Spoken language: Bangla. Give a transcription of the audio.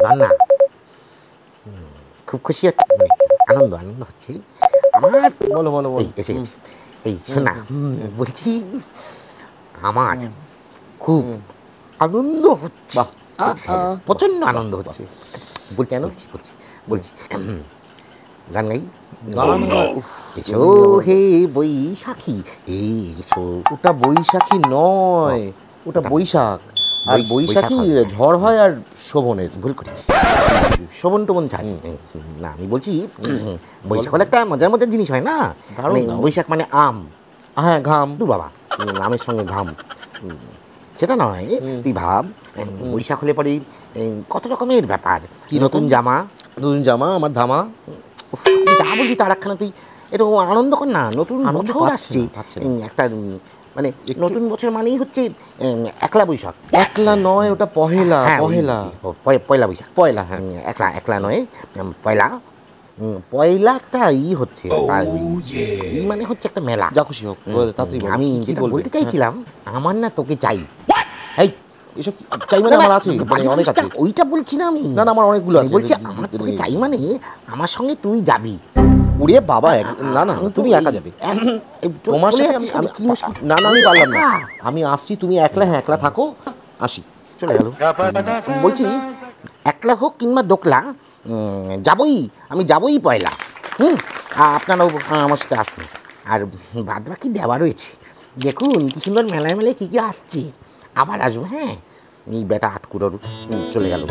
না খুব খুশি হচ্ছে, আনন্দ আনন্দ হচ্ছে আমার। বলো বলো বলো। এই এসে গেছি। এই শোন না, বলছি আমার খুব আনন্দ হচ্ছে। বাহ, প্রচন্ড আনন্দ হচ্ছে। বলছি কেন? বলছি বলছি বলছি গান গাই। গান আবার, উফ, এসো হে বৈশাখী এসো। ওটা বৈশাখী নয়, ওটা বৈশাখ। আর বৈশাখী ঝড় হয় আর শোভনের। ভুল করেছি, শোভন টোভন ছাড়। না আমি বলছি বৈশাখ হলে একটা মজার মজার জিনিস হয় না। দারুণ, মানে দারুণ। বৈশাখ মানে আম। হ্যাঁ, ঘাম। দু বাবা, আমের সঙ্গে ঘাম, সেটা নয়। তুই ভাব বৈশাখ হলে পরে কত রকমের ব্যাপার। কি নতুন রকম? জামা। নতুন জামা, আমার ধামা। উফ, আমি যা বলছি তার একখানা তুই একটু আনন্দ কর না। নতুন আনন্দ বছর পাচ্ছি আসছে না, পাচ্ছি না। একটা মানে নতুন বছর মানেই হচ্ছে একলা বৈশাখ। একলা নয়, ওটা পহেলা। হ্যাঁ, পহেলা পয়লা বৈশাখ। পয়লা, হ্যাঁ। একলা একলা নয়, পয়লা। পয়লা একটা হচ্ছে, ই মানে হচ্ছে একটা মেলা। যা খুশি হোক, তাড়াতাড়ি বলো। আমি কি যেটা বলবে? বলতে চাইছিলাম, আমার না তোকে চাই। এই, এসব কি চাই মানে? আমার আছে, মানে অনেক আছে। ওইটা বলছি না আমি। না না, আমার অনেকগুলো আমি আছে। বলছি আমার তোকে চাই মানে আমার সঙ্গে তুই যাবি। উড়ে বাবা, না না, আমি তো তুমি একা এই- যাবে। তো তোমার চলে সাথে যাচ্ছিস আমি কি মুশকিল? না না, আমি পারলাম না। একা। আমি আসছি, তুমি একলা, হ্যাঁ একলা থাকো, আসি। চলে গেল। বলছি একলা হোক কিংবা দোকলা, যাবই, আমি যাবই পয়লা। আপনারাও আমার সাথে আসুন। আর বাদ বাকি দেওয়া রয়েছে, দেখুন কি সুন্দর মেলায় মেলায় কী কী আসছে। আবার আসবো, হ্যাঁ। এই বেটা আটকুড়োর চলে গেল।